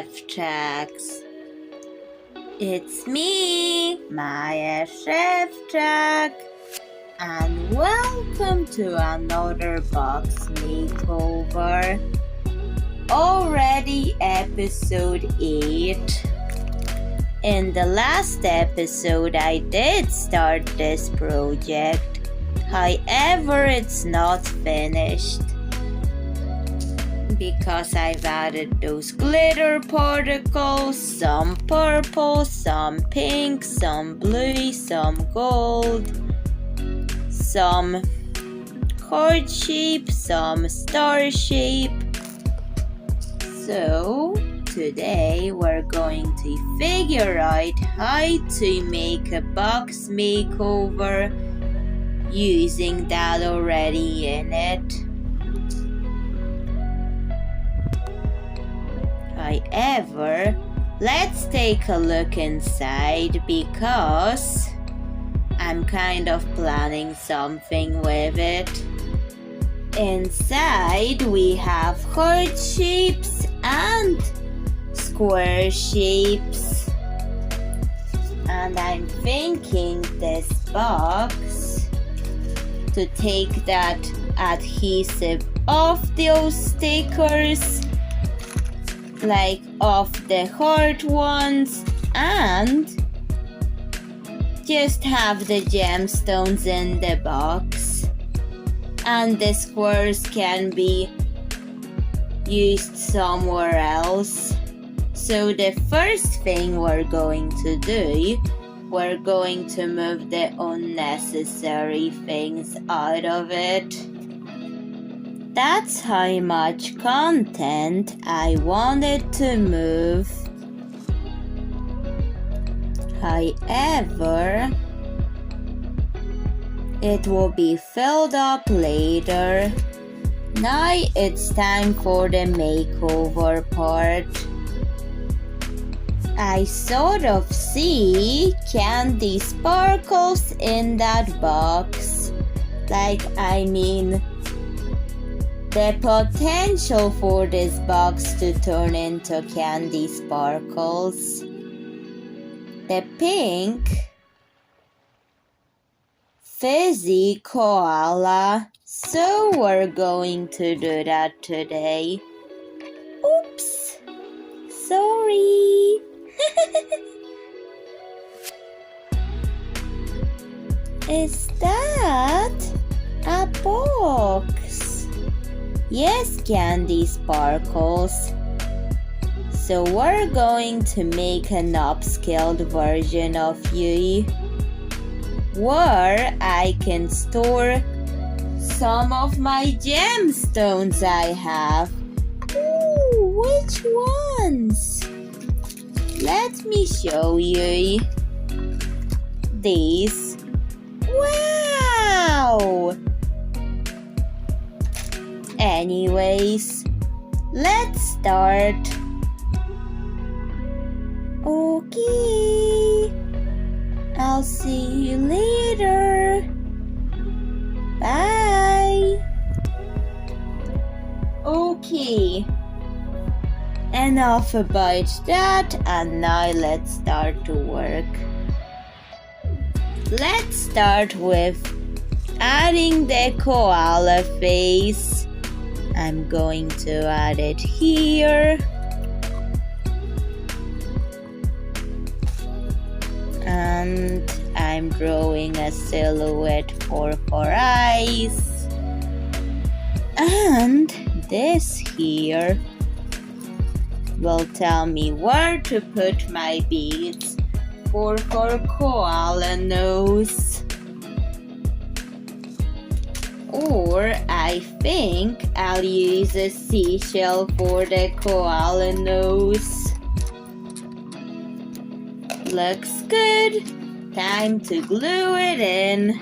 Szewczak. It's me, Maja Szewczak, and welcome to another box makeover. Already episode 8. In the last episode, I did start this project. However, it's not finished because I've added those glitter particles, some purple, some pink, some blue, some gold, some heart shape, some star shape. So today we're going to figure out how to make a box makeover using that already in it. However, let's take a look inside because I'm kind of planning something with it. Inside we have heart shapes and square shapes. And I'm thinking this box to take that adhesive off those stickers, like off the heart ones, and just have the gemstones in the box, and the squares can be used somewhere else. So the first thing we're going to do, we're going to move the unnecessary things out of it. That's how much content I wanted to move. However, it will be filled up later. Now it's time for the makeover part. I sort of see candy sparkles in that box. The potential for this box to turn into candy sparkles. The pink fizzy koala. So we're going to do that today. Oops, sorry. Is that a box? Yes, candy sparkles. So we're going to make an upscaled version of you where I can store some of my gemstones I have. Ooh, which ones? Let me show you. These. Wow! Anyways, let's start. Okay. I'll see you later. Bye. Okay. Enough about that, and now let's start to work. Let's start with adding the koala face. I'm going to add it here. And I'm drawing a silhouette for 4 eyes. And this here will tell me where to put my beads for koala nose. Or I think I'll use a seashell for the koala nose. Looks good. Time to glue it in.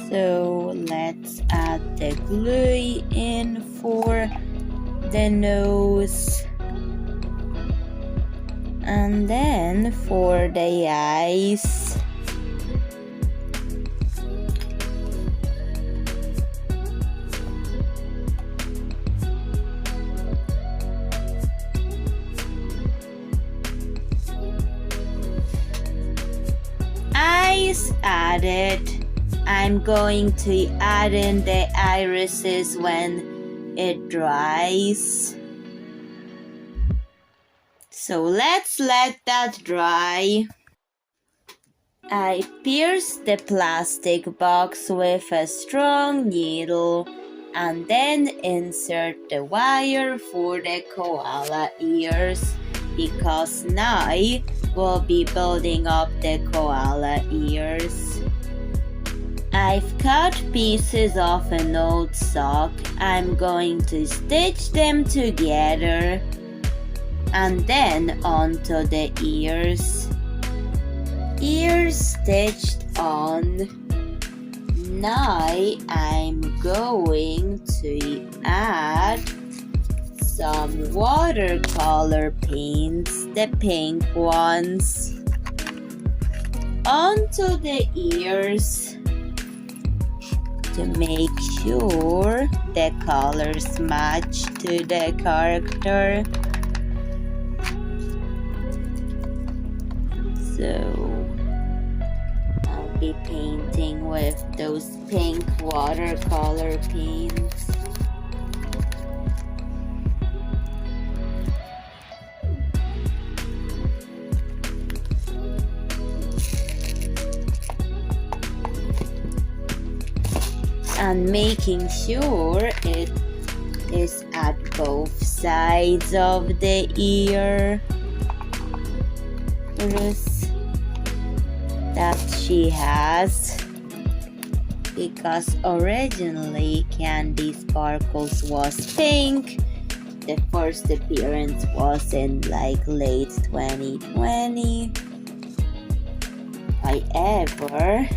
So let's add the glue in for the nose. And then for the eyes. is added. I'm going to add in the irises when it dries. So let's let that dry. I pierce the plastic box with a strong needle and then insert the wire for the koala ears because now we'll be building up the koala ears. I've cut pieces of an old sock. I'm going to stitch them together and then onto the ears. Ears stitched on. Now I'm going to add some watercolor paints, the pink ones, onto the ears to make sure the colors match to the character. So I'll be painting with those pink watercolor paints. And making sure it is at both sides of the ear that she has, because originally Candy Sparkles was pink. The first appearance was in like late 2020. However,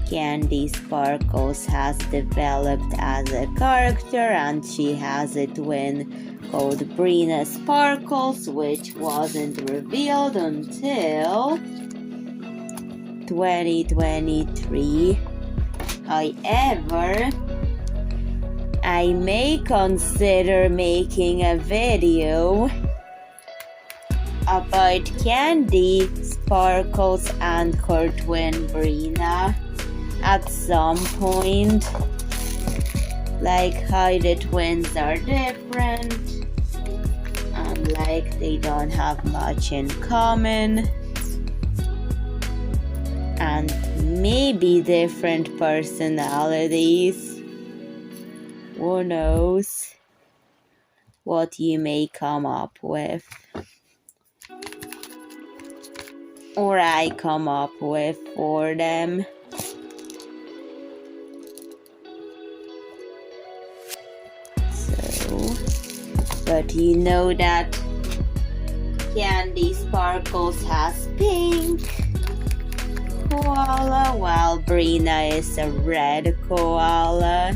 Candy Sparkles has developed as a character and she has a twin called Brina Sparkles, which wasn't revealed until 2023. However, I may consider making a video about Candy Sparkles and her twin Brina at some point, like how the twins are different and like they don't have much in common, and maybe different personalities. Who knows what you may come up with, or I come up with for them. But you know that Candy Sparkles has pink koala, while Brina is a red koala.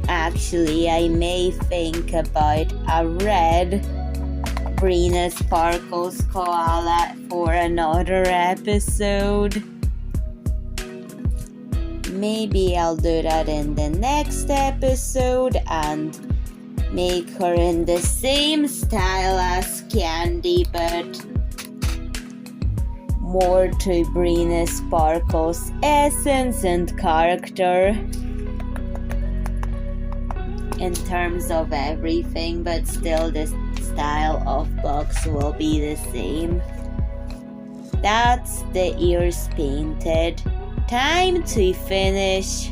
Actually, I may think about a red Brina Sparkles koala for another episode. Maybe I'll do that in the next episode and make her in the same style as Candy, but more to Brina Sparkles' essence and character in terms of everything, but still the style of box will be the same. That's the ears painted. Time to finish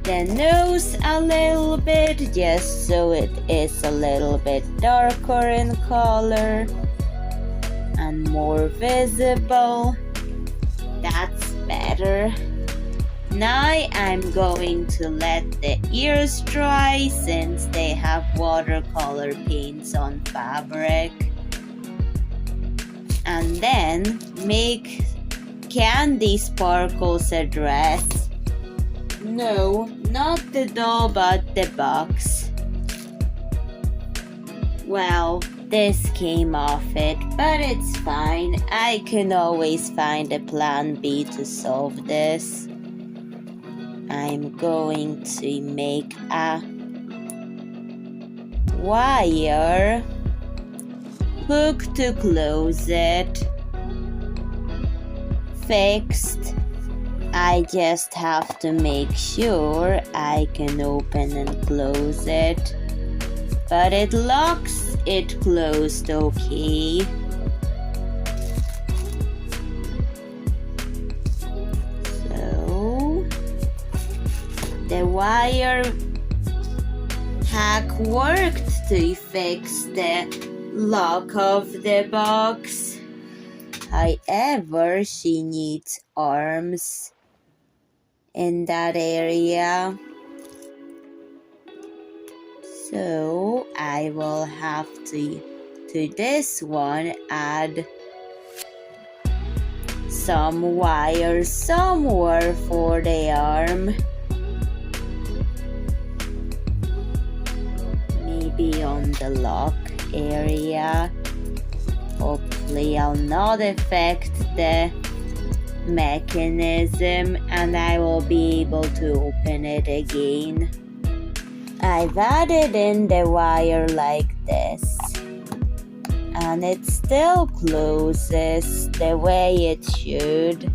the nose a little bit, just so it is a little bit darker in color and more visible. That's better. Now I'm going to let the ears dry since they have watercolor paints on fabric, and then make Candy Sparkles a dress. No, not the doll, but the box. Well, this came off it, but it's fine. I can always find a plan B to solve this. I'm going to make a wire hook to close it. Fixed. I just have to make sure I can open and close it. But it locks it closed okay. So the wire hack worked to fix the lock of the box. However, she needs arms in that area. So I will have to this one add some wire somewhere for the arm. Maybe on the lock area. Hopefully I'll not affect the mechanism and I will be able to open it again. I've added in the wire like this and it still closes the way it should.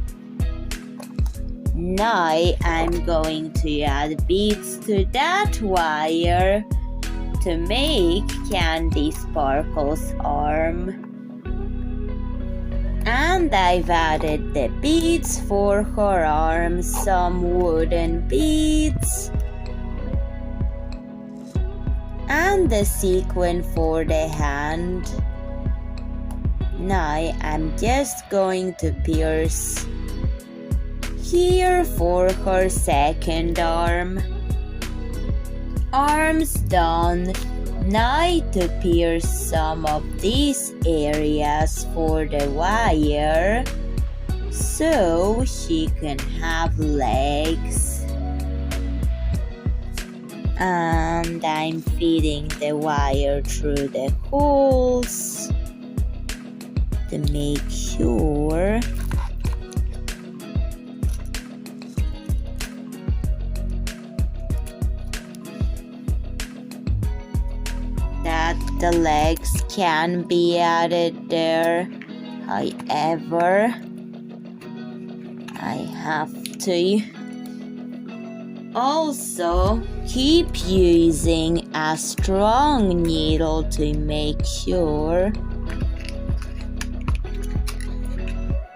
Now I'm going to add beads to that wire to make Candy Sparkle's arm. And I've added the beads for her arm, some wooden beads, and the sequin for the hand. Now I'm just going to pierce here for her second arm. Arms done. Now to pierce some of these areas for the wire so she can have legs. And I'm feeding the wire through the holes to make sure that the legs can be added there. However, I have to also keep using a strong needle to make sure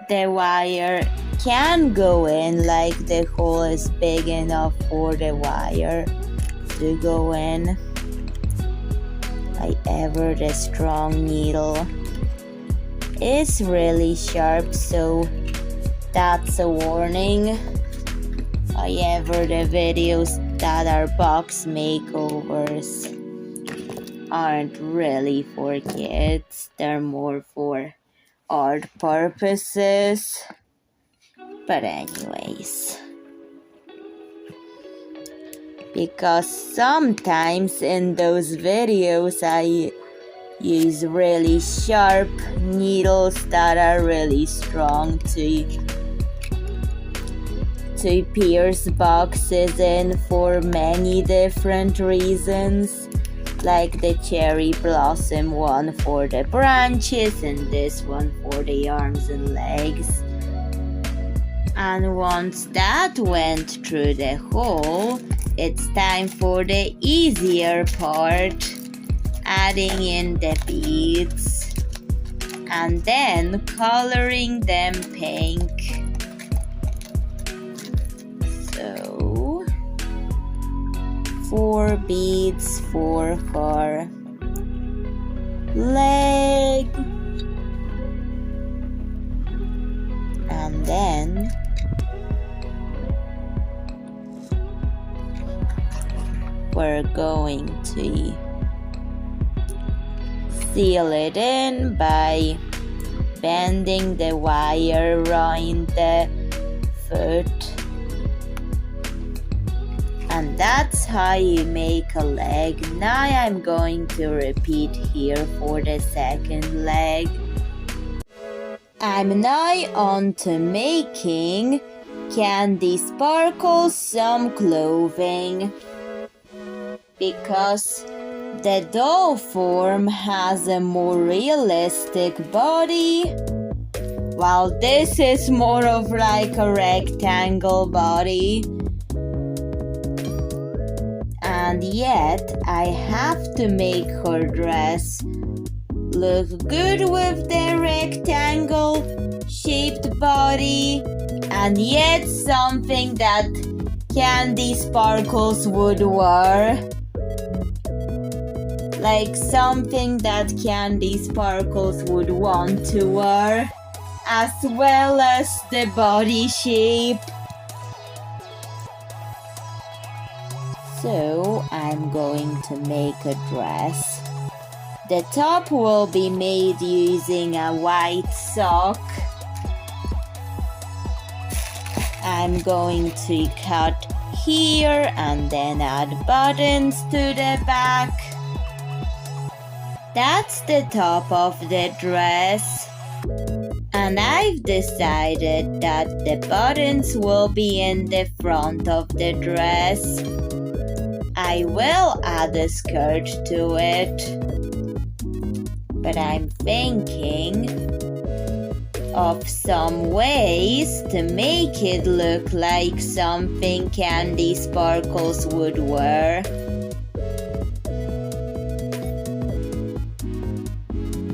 the wire can go in, like the hole is big enough for the wire to go in. However, the strong needle is really sharp, so that's a warning. However, the videos that are box makeovers aren't really for kids, they're more for art purposes. But anyways, because sometimes in those videos I use really sharp needles that are really strong to pierce boxes in for many different reasons, like the cherry blossom one for the branches and this one for the arms and legs. And once that went through the hole, it's time for the easier part, adding in the beads and then coloring them pink. So 4 beads for her leg, and then we're going to seal it in by bending the wire around the foot. And that's how you make a leg. Now I'm going to repeat here for the second leg. I'm now on to making Candy Sparkle some clothing, because The doll form has a more realistic body, while this is more of like a rectangle body. And yet, I have to make her dress look good with the rectangle shaped body, and yet something that Candy Sparkles would wear. Like something that Candy Sparkles would want to wear, as well as the body shape. So I'm going to make a dress. The top will be made using a white sock. I'm going to cut here and then add buttons to the back. That's the top of the dress. And I've decided that the buttons will be in the front of the dress. I will add a skirt to it. But I'm thinking of some ways to make it look like something Candy Sparkles would wear.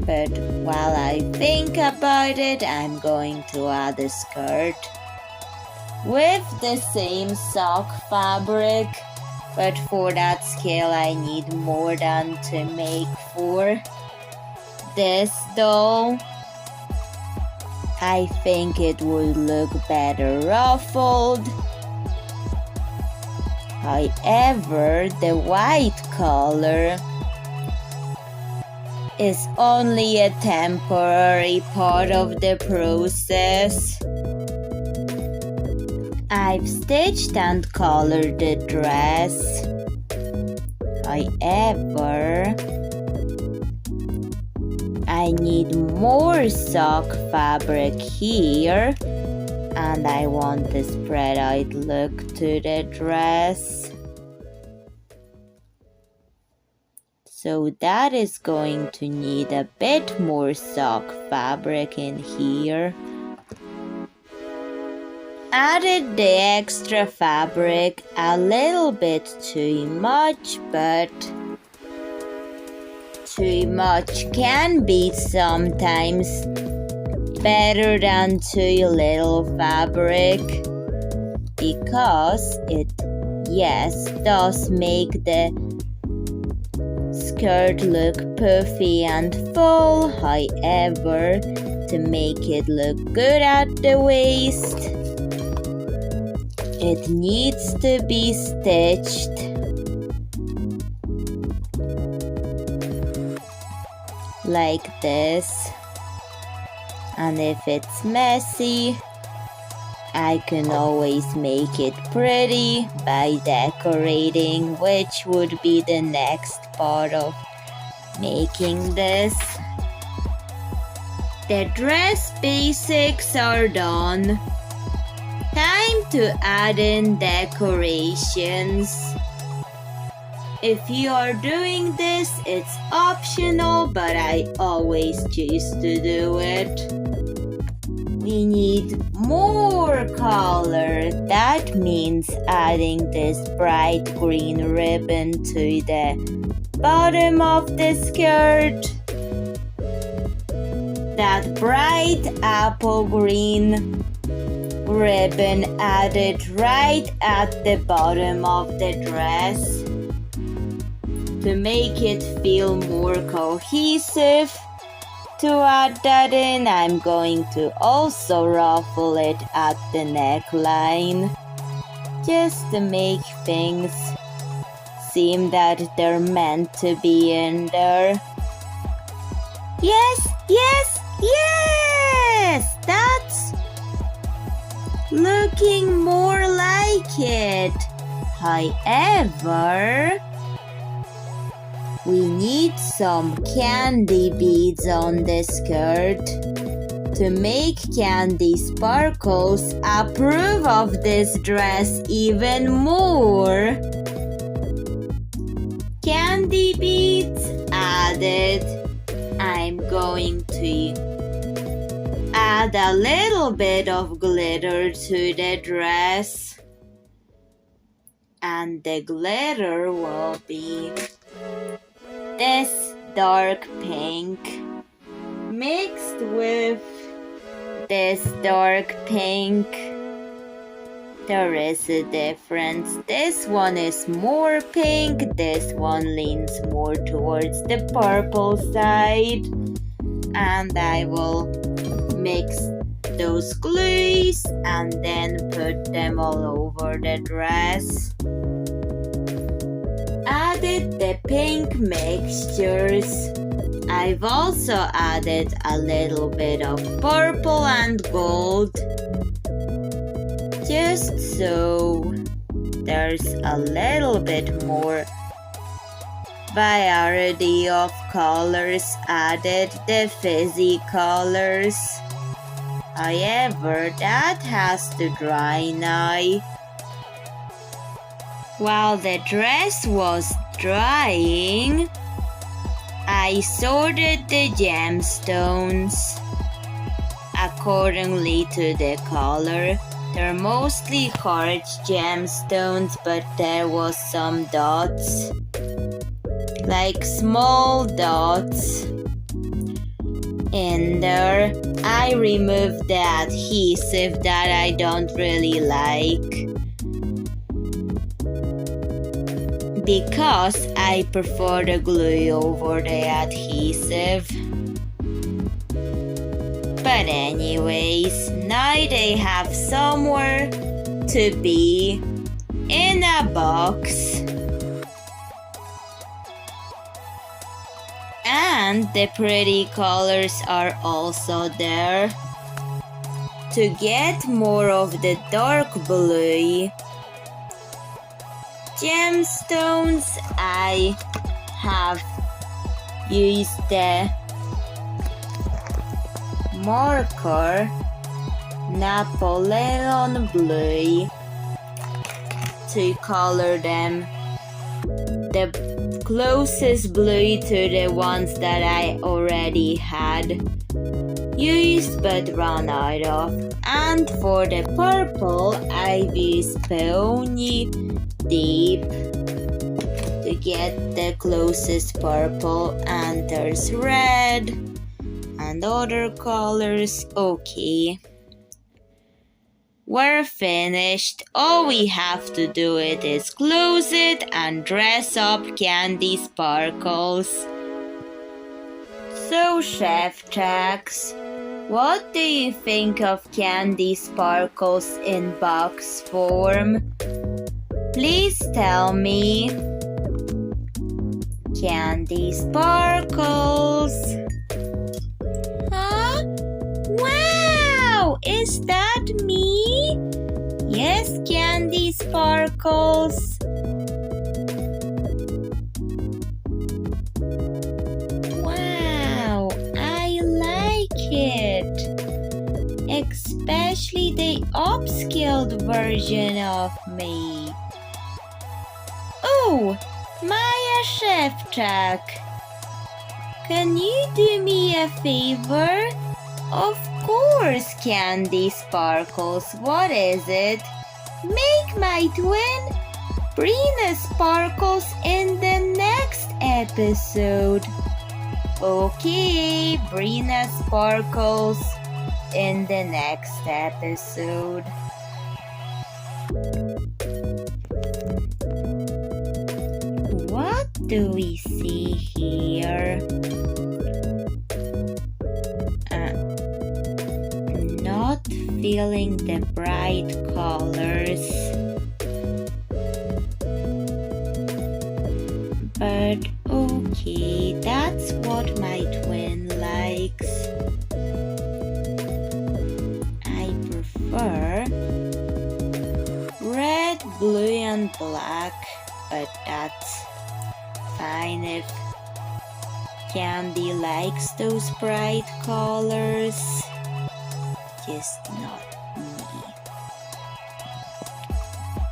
But while I think about it, I'm going to add a skirt with the same sock fabric. But for that scale, I need more than to make for this doll. I think it would look better ruffled. However, the white color is only a temporary part of the process. I've stitched and colored the dress. However, I need more sock fabric here, and I want a spread out look to the dress. So that is going to need a bit more sock fabric in here. Added the extra fabric, a little bit too much, but too much can be sometimes better than too little fabric, because it, yes, does make the skirt look puffy and full. However, to make it look good at the waist, it needs to be stitched like this. And if it's messy, I can always make it pretty by decorating, which would be the next part of making this. The dress basics are done. Time to add in decorations. If you are doing this, it's optional, but I always choose to do it. We need more color. That means adding this bright green ribbon to the bottom of the skirt. That bright apple green ribbon added right at the bottom of the dress to make it feel more cohesive. To add that in, I'm going to also ruffle it at the neckline, just to make things seem that they're meant to be in there. Yes, yes, yes! That's looking more like it. However, we need some candy beads on the skirt to make Candy Sparkles approve of this dress even more. Candy beads going to add a little bit of glitter to the dress. And the glitter will be this dark pink mixed with this dark pink. There is a difference. This one is more pink, this one leans more towards the purple side. And I will mix those glues and then put them all over the dress. Added the pink mixtures. I've also added a little bit of purple and gold, just so there's a little bit more variety of colors added, the fizzy colors. However, that has to dry now. While the dress was drying, I sorted the gemstones accordingly to the color. They're mostly quartz gemstones, but there was some dots, like small dots in there. I removed the adhesive that I don't really like, because I prefer the glue over the adhesive. But anyways, now they have somewhere to be in a box. And the pretty colors are also there. To get more of the dark blue gemstones, I have used the marker Napoleon blue to color them the closest blue to the ones that I already had used but run out of. And for the purple, I've used Peony Deep to get the closest purple, and there's red and other colors. Okay, we're finished. All we have to do it is close it and dress up Candy Sparkles. So, Szewczaks, what do you think of Candy Sparkles in box form? Please tell me. Candy Sparkles. Huh? Wow! Is that me? Yes, Candy Sparkles. Wow, I like it. Especially the upscaled version of me. Oh, Maja Szewczak, can you do me a favor? Of course, Candy Sparkles. What is it? Make my twin Brina Sparkles in the next episode. Okay, Brina Sparkles in the next episode. What do we see here? Not feeling the bright colors, but okay, that's what my twin likes. I prefer red, blue, and black, but that's fine if Candy likes those bright colors, just not me.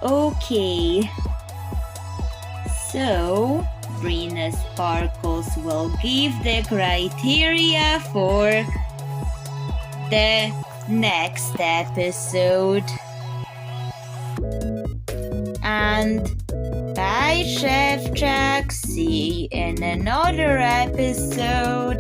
Okay, so green sparkles will give the criteria for the next episode. And bye, Szewczak. See you in another episode.